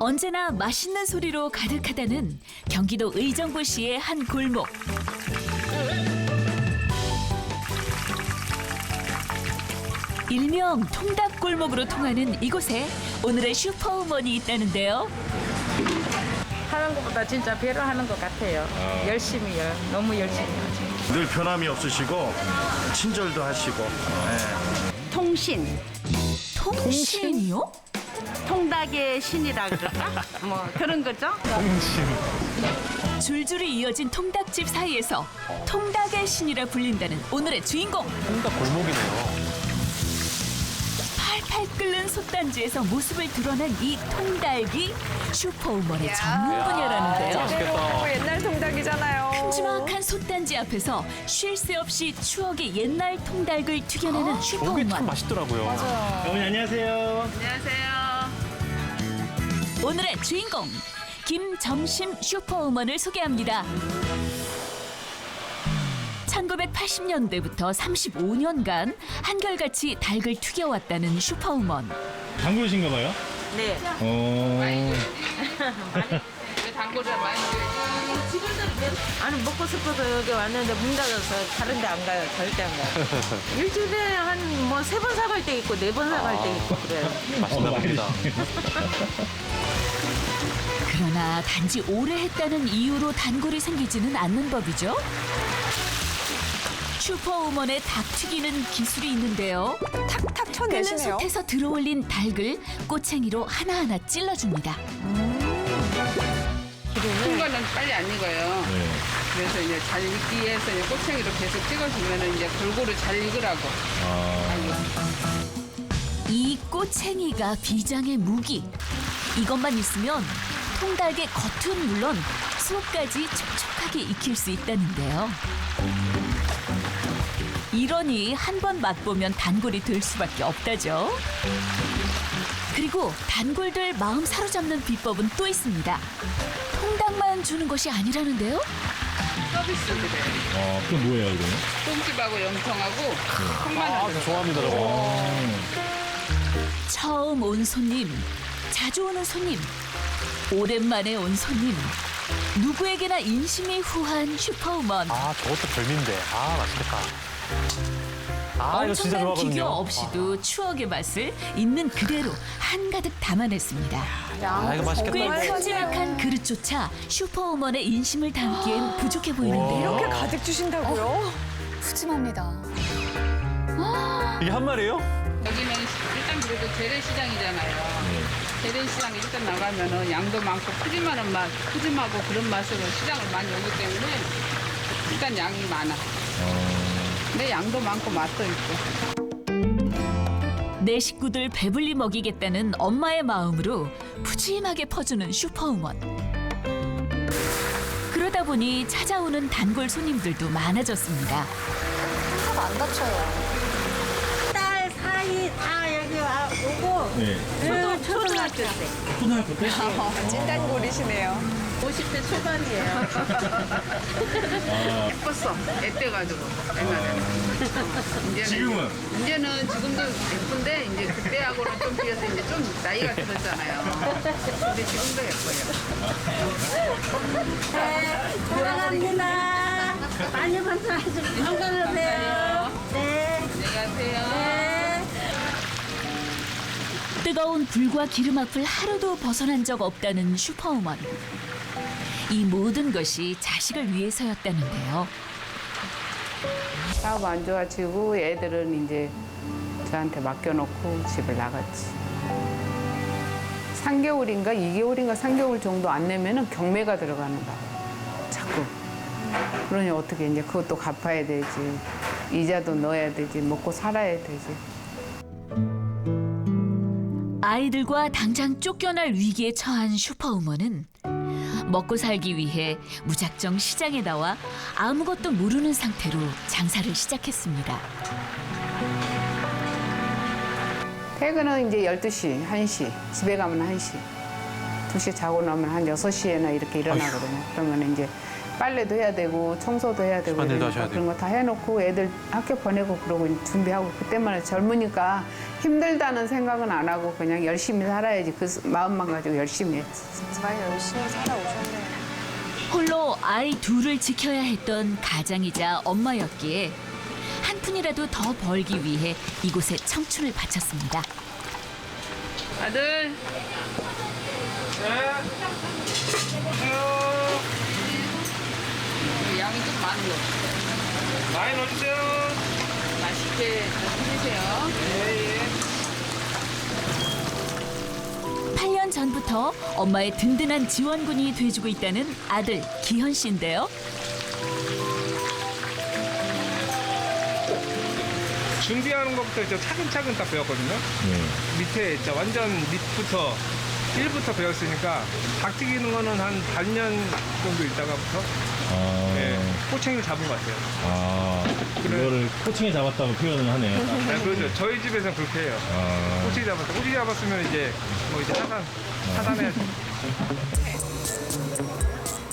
언제나 맛있는 소리로 가득하다는 경기도 의정부시의 한 골목. 일명 통닭골목으로 통하는 이곳에 오늘의 슈퍼우먼이 있다는데요. 하는 것보다 진짜 배로 하는 것 같아요. 열심히요. 너무 열심히 하죠. 늘 변함이 없으시고 친절도 하시고. 통신, 통신이요? 통닭의 신이라 그럴까? 뭐 그런 거죠. 줄줄이 이어진 통닭집 사이에서 통닭의 신이라 불린다는 오늘의 주인공. 통닭 골목이네요. 팔팔 끓는 솥단지에서 모습을 드러낸 이 통닭이 슈퍼우먼의 전문 분야라는데요. 맛있겠다. 옛날 통닭이잖아요. 큼지막한 솥단지 앞에서 쉴 새 없이 추억의 옛날 통닭을 튀겨내는 저게 참 슈퍼우먼. 맛있더라고요. 어머니 안녕하세요. 오늘의 주인공 김점심 슈퍼우먼을 소개합니다. 1980년대부터 35년간 한결같이 닭을 튀겨왔다는 슈퍼우먼. 단골이신가 봐요? 네. 단골을 많이 아니 먹고 싶어서 여기 왔는데 문 닫아서 다른 데 안 가요. 절대 안 가요. 일주일에 한 뭐 3번 사갈 때 있고 4번 사갈 때 있고 그래요. 맛있나 봅니다. 그러나 단지 오래 했다는 이유로 단골이 생기지는 않는 법이죠. 슈퍼우먼의 닭 튀기는 기술이 있는데요. 탁탁 끓는 쳐내시네요. 솥에서 들어올린 닭을 꼬챙이로 하나하나 찔러줍니다. 큰 거는 빨리 안 익어요. 그래서 이제 잘 익기 위해서 이제 꼬챙이로 계속 찍어주면 이제 골고루 잘 익으라고. 이 꼬챙이가 비장의 무기. 이것만 있으면 통닭의 겉은 물론 속까지 촉촉하게 익힐 수 있다는데요. 이러니 한 번 맛보면 단골이 될 수밖에 없다죠. 그리고 단골들 마음 사로잡는 비법은 또 있습니다. 통닭만 주는 것이 아니라는데요. 서비스를 해요. 그럼 뭐예요, 이거는? 똥집하고 염통하고 아, 콩마늘. 저 좋아합니다, 저거. 처음 온 손님, 자주 오는 손님, 오랜만에 온 손님. 누구에게나 인심이 후한 슈퍼우먼. 아, 저것도 별미인데. 아, 맛있겠다. 아, 이거 진짜 엄청난 비교 좋아하거든요. 없이도 추억의 맛을 있는 그대로 한가득 담아냈습니다. 아, 이거 맛있겠다. 꽤 정말 큼지막한 그릇조차 슈퍼우먼의 인심을 담기엔 부족해 보이는데요. 이렇게 가득 주신다고요? 푸짐합니다. 이게 한 마리예요? 여기는 일단 그래도 재래시장이잖아요. 재래시장에 일단 나가면은 양도 많고 푸짐하고 그런 맛으로 시장을 많이 오기 때문에 일단 양이 많아. 근데 양도 많고 맛도 있고. 내 식구들 배불리 먹이겠다는 엄마의 마음으로 푸짐하게 퍼주는 슈퍼우먼. 그러다 보니 찾아오는 단골 손님들도 많아졌습니다. 안 다쳐요. 딸 사이 다 여기 오고 네. 초등학교 때. 초등학교 때? 찐단골이시네요. 50대 초반이에요. 예뻤어. 애 가지고 옛날에는. 이제는 지금도 예쁜데 이제 그때하고는 좀 비해서 이제 좀 나이가 들었잖아요. 근데 지금도 예뻐요. 사랑합니다. 많이 반짝하시고 건강하세요. 네. 안녕하세요. 뜨거운 불과 기름 앞을 하루도 벗어난 적 없다는 슈퍼우먼. 이 모든 것이 자식을 위해서였다는데요. 사업 안 좋아지고 애들은 이제 저한테 맡겨놓고 집을 나갔지. 3개월인가 2개월인가 3개월 정도 안 내면은 경매가 들어가는 거야. 자꾸. 그러니 어떻게 이제 그것도 갚아야 되지. 이자도 넣어야 되지. 먹고 살아야 되지. 아이들과 당장 쫓겨날 위기에 처한 슈퍼우먼은 먹고 살기 위해 무작정 시장에 나와 아무것도 모르는 상태로 장사를 시작했습니다. 퇴근은 이제 12시, 1시. 집에 가면 1시. 2시 자고 나면 한 6시에나 이렇게 일어나거든요. 그러면 이제 빨래도 해야 되고 청소도 해야 되고 집안일도 그러니까 하셔야 그런 거 다 해놓고 애들 학교 보내고 그러고 준비하고 그때만 해도 젊으니까 힘들다는 생각은 안 하고 그냥 열심히 살아야지 그 마음만 가지고 열심히 했지. 정말 열심히 살아오셨네요. 홀로 아이 둘을 지켜야 했던 가장이자 엄마였기에 한 푼이라도 더 벌기 위해 이곳에 청춘을 바쳤습니다. 아들. 양이 좀 많은 거. 많이 넣어주세요. 맛있게 잘 드세요. 8년 전부터 엄마의 든든한 지원군이 돼주고 있다는 아들 기현 씨인데요. 준비하는 것부터 이제 차근차근 딱 배웠거든요. 밑에 진짜 완전 밑부터 1부터 배웠으니까 닭 튀기는 거는 한 반년 정도 있다가부터 예, 꼬챙이를 잡은 것 같아요. 이거를 코칭에 잡았다고 표현을 하네요. 네, 그렇죠. 저희 집에서는 그렇게 해요. 꼬챙이 잡았다. 꼬챙이 잡았으면 이제 뭐 이제 하산해야죠.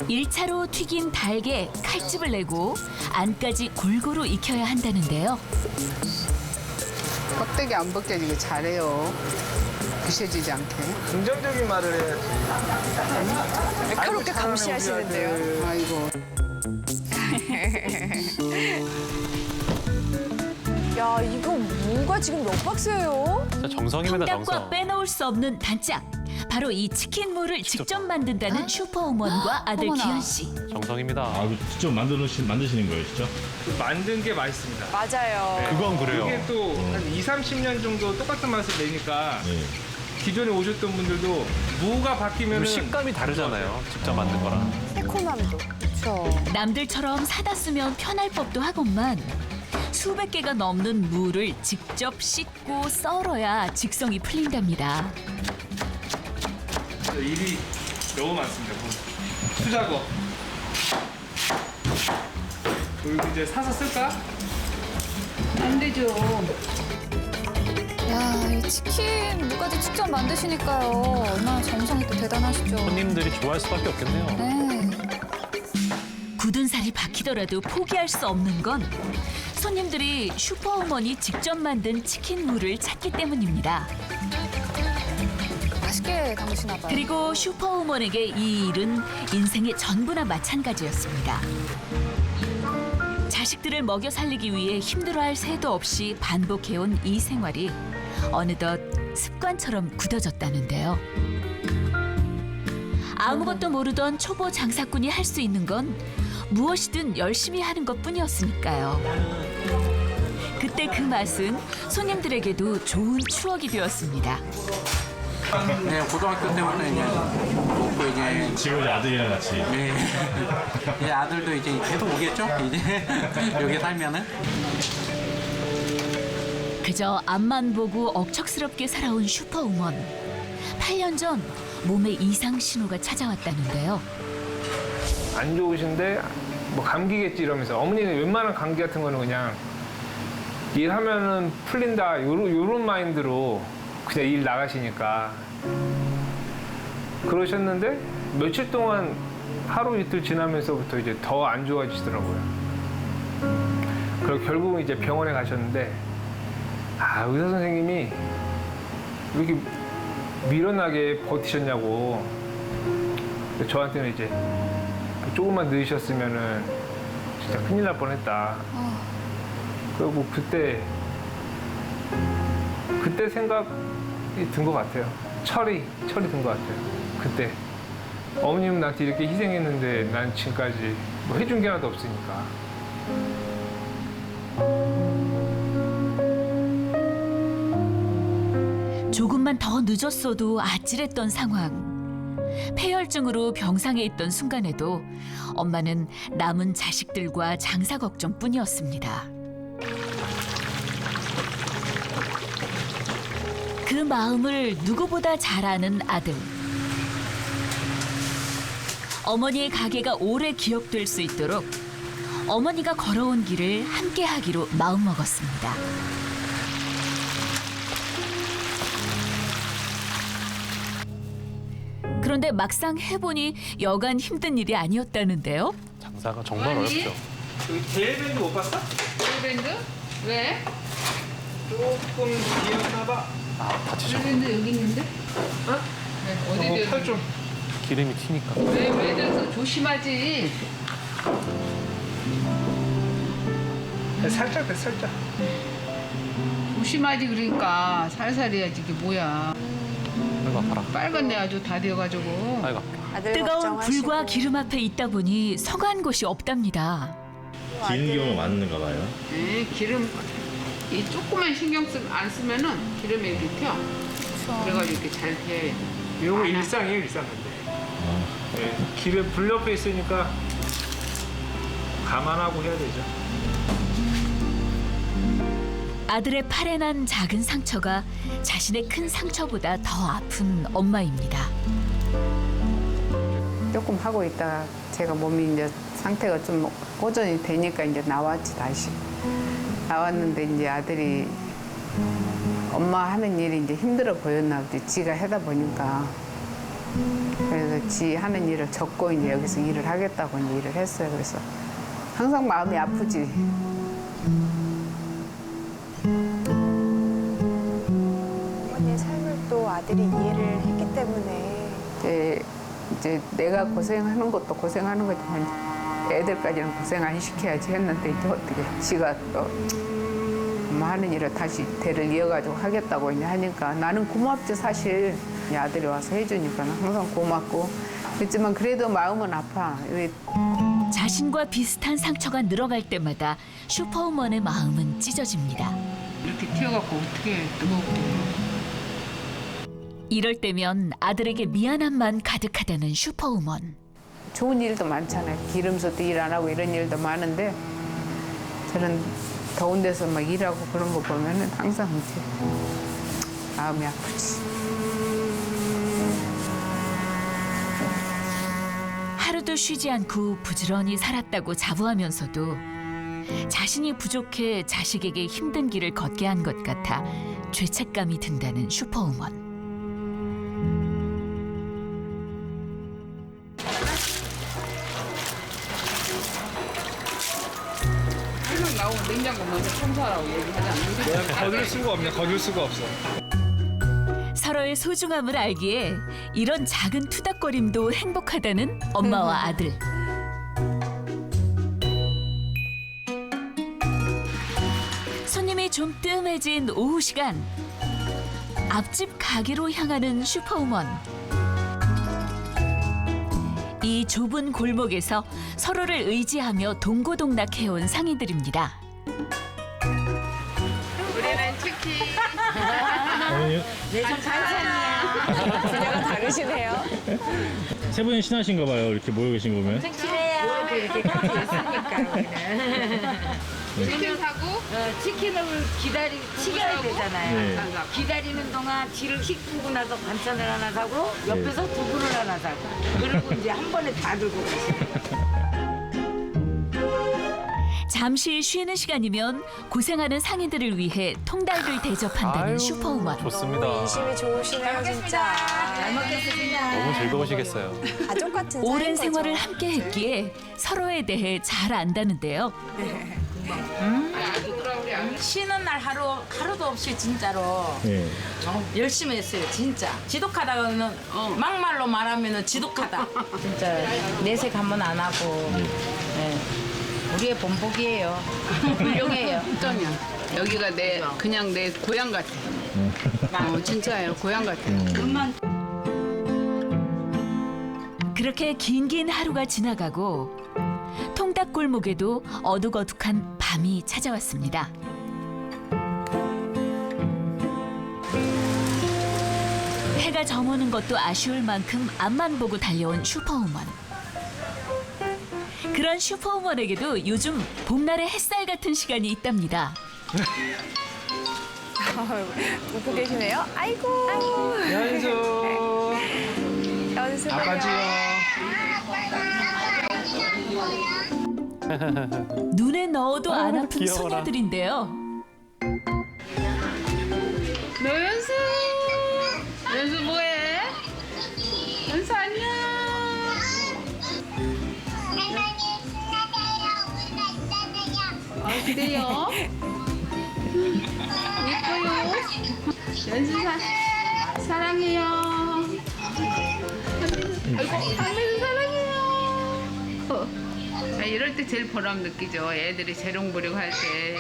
1차로 튀긴 닭에 칼집을 내고 안까지 골고루 익혀야 한다는데요. 껍데기 안 벗겨지게 잘해요. 부셔지지 않게. 긍정적인 말을 해야지. 매끄럽게 감시하시는데요. 아이고. 야, 이거 무가 지금 몇 박스예요? 진짜 정성입니다, 통닭과 정성. 빼놓을 수 없는 단짝. 바로 이 치킨무를 직접 만든다는 슈퍼우먼과 아들 어머나. 기현 씨. 정성입니다. 아, 이거 직접 만드시는 거예요, 진짜? 만든 게 맛있습니다. 맞아요. 그건 그래요. 이게 또 한 2, 30년 정도 똑같은 맛을 내니까 네. 기존에 오셨던 분들도 무가 바뀌면 식감이 다르잖아요. 직접 만든 거랑. 새콤함도. 그렇죠. 남들처럼 사다 쓰면 편할 법도 하건만 수백 개가 넘는 무를 직접 씻고 썰어야 직성이 풀린답니다. 일이 너무 많습니다. 수작업. 그리고 이제 사서 쓸까? 안 되죠. 야, 이 치킨 무까지 직접 만드시니까요. 얼마나 정성이 또 대단하시죠. 손님들이 좋아할 수밖에 없겠네요. 네. 굳은 살이 박히더라도 포기할 수 없는 건 손님들이 슈퍼우먼이 직접 만든 치킨무를 찾기 때문입니다. 맛있게 담으시나 봐요. 그리고 슈퍼우먼에게 이 일은 인생의 전부나 마찬가지였습니다. 자식들을 먹여 살리기 위해 힘들어할 새도 없이 반복해온 이 생활이 어느덧 습관처럼 굳어졌다는데요. 아무것도 모르던 초보 장사꾼이 할 수 있는 건 무엇이든 열심히 하는 것뿐이었으니까요. 그때 그 맛은 손님들에게도 좋은 추억이 되었습니다. 네, 고등학교 때부터 이제 먹고 이제 지금 이제 아들이랑 같이. 네. 이제 아들도 이제 계속 오겠죠? 이제 여기 살면은. 그저 앞만 보고 억척스럽게 살아온 슈퍼우먼. 8년 전 몸에 이상 신호가 찾아왔다는데요. 안 좋으신데 뭐 감기겠지 이러면서 어머니는 웬만한 감기 같은 거는 그냥 일하면은 풀린다 요런 마인드로 그냥 일 나가시니까 그러셨는데 며칠 동안 하루 이틀 지나면서부터 이제 더 안 좋아지시더라고요. 그리고 결국은 이제 병원에 가셨는데 의사 선생님이 왜 이렇게 미련하게 버티셨냐고. 저한테는 이제 조금만 늦으셨으면은 진짜 큰일 날 뻔했다. 그리고 그때 생각이 든 것 같아요. 철이 든 것 같아요. 그때 어머님은 나한테 이렇게 희생했는데 난 지금까지 뭐 해준 게 하나도 없으니까. 조금만 더 늦었어도 아찔했던 상황. 폐혈증으로 병상에 있던 순간에도 엄마는 남은 자식들과 장사 걱정뿐이었습니다. 그 마음을 누구보다 잘 아는 아들. 어머니의 가게가 오래 기억될 수 있도록 어머니가 걸어온 길을 함께 하기로 마음먹었습니다. 그런데 막상 해보니 여간 힘든 일이 아니었다는데요. 장사가 정말 아니. 어렵죠. 데일밴드 못 봤어? 밴드? 왜? 조금 비었나 봐. 근데 여기 있는데? 어? 어디 팔 좀. 기름이 튀니까. 왜 매달아서 조심하지. 살짝 돼, 살짝. 조심하지 그러니까 살살 해야지 이게 뭐야. 아이고 아파라. 빨갛네 아주 다 되어가지고. 아이고 아파. 뜨거운 불과 기름 앞에 있다 보니 서간 곳이 없답니다. 기는 경우가 많은가 봐요. 네, 기름 이 조금만 신경 안 쓰면은 기름에 이렇게 튀어. 그래가지고 이렇게 잘 돼. 이거 일상이에요, 일상. 네, 길에 불 옆에 있으니까 감안하고 해야 되죠. 아들의 팔에 난 작은 상처가 자신의 큰 상처보다 더 아픈 엄마입니다. 조금 하고 있다가 제가 몸이 이제 상태가 좀 호전이 되니까 이제 나왔지 다시. 나왔는데 이제 아들이 엄마 하는 일이 이제 힘들어 보였나 보지. 지가 하다 보니까. 그래서 지 하는 일을 접고 이제 여기서 일을 하겠다고 이제 일을 했어요. 그래서 항상 마음이 아프지. 어머니의 삶을 또 아들이 이해를 했기 때문에 이제 내가 고생하는 것도 고생하는 거지만 애들까지는 고생 안 시켜야지 했는데 이제 어떻게 지가 또 엄마 하는 일을 다시 대를 이어가지고 하겠다고 이제 하니까 나는 고맙지 사실. 아들이 와서 해주니까 항상 고맙고 그렇지만 그래도 마음은 아파. 자신과 비슷한 상처가 늘어갈 때마다 슈퍼우먼의 마음은 찢어집니다. 이렇게 튀어갖고 어떻게 뜨겁게. 이럴 때면 아들에게 미안함만 가득하다는 슈퍼우먼. 좋은 일도 많잖아요. 기름서도 일 안 하고 이런 일도 많은데 저는 더운 데서 막 일하고 그런 거 보면은 항상 이제 마음이 아프지. 하루도 쉬지 않고 부지런히 살았다고 자부하면서도 자신이 부족해 자식에게 힘든 길을 걷게 한 것 같아 죄책감이 든다는 슈퍼우먼. 항상 나오면 냉장고 먼저 청소하라고 얘기하잖아. 내가 거둘 수가 없네, 거둘 수가 없어. 서로의 소중함을 알기에 이런 작은 투닥거림도 행복하다는 엄마와 아들. 손님이 좀 뜸해진 오후 시간. 앞집 가게로 향하는 슈퍼우먼. 이 좁은 골목에서 서로를 의지하며 동고동락해온 상인들입니다. 우리는 치킨. 어머니 분야가 다르시네요. 세 분이 친하신가 봐요. 이렇게 모여 계신 거면. 치킨 사고 치킨을 튀겨야 되잖아요. 네. 기다리는 동안 뒤를 씻고 나서 반찬을 하나 사고 옆에서 두부를 하나 사고 그리고 이제 한 번에 다 들고 가시고. 잠시 쉬는 시간이면 고생하는 상인들을 위해 통닭을 대접한다는 아유, 슈퍼우먼. 좋습니다. 인심이 좋으시네요 진짜. 잘 먹겠습니다. 너무 즐거우시겠어요. 가족 같은 오랜 사이인 생활을 거죠. 함께 했기에 서로에 대해 잘 안다는데요. 쉬는 날 하루도 없이 진짜로 네. 열심히 했어요. 진짜 지독하다가는 막말로 말하면은 지독하다. 진짜 내색 한 번 안 하고 네. 우리의 본복이에요. 훌륭해요. 짱이야. 여기가 그냥 내 고향 같아. 진짜예요. 고향 같아. 그렇게 긴긴 하루가 지나가고 통닭골목에도 어둑어둑한 밤이 찾아왔습니다. 해가 저무는 것도 아쉬울 만큼 앞만 보고 달려온 슈퍼우먼. 그런 슈퍼우먼에게도 요즘 봄날의 햇살 같은 시간이 있답니다. 웃고 계시네요. 아이고. 연수. 연습. 아빠지요. 눈에 넣어도 안 아픈 귀여워라. 소녀들인데요. 너 연수. 연수 뭐해? 연수 안녕. 아 그래요? 예뻐. 아이고 강매는 사랑해요. 이럴 때 제일 보람 느끼죠. 애들이 재롱부령 할 때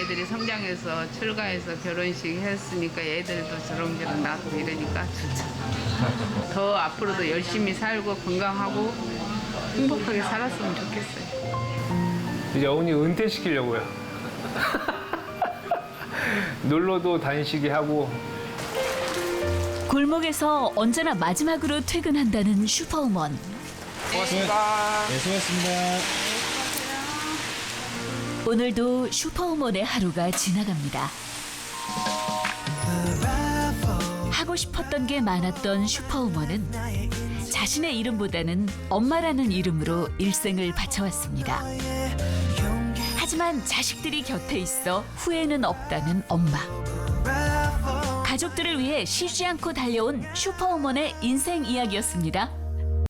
애들이 성장해서 출가해서 결혼식 했으니까 애들도 저런저런 낳고 이러니까 좋죠. 더 앞으로도 열심히 살고 건강하고 행복하게 살았으면 좋겠어요. 이제 어머니 은퇴시키려고요. 놀러도 다니시게 하고. 골목에서 언제나 마지막으로 퇴근한다는 슈퍼우먼. 고맙습니다. 네, 수고하셨습니다. 오늘도 슈퍼우먼의 하루가 지나갑니다. 하고 싶었던 게 많았던 슈퍼우먼은 자신의 이름보다는 엄마라는 이름으로 일생을 바쳐왔습니다. 하지만 자식들이 곁에 있어 후회는 없다는 엄마. 가족들을 위해 쉬지 않고 달려온 슈퍼우먼의 인생 이야기였습니다.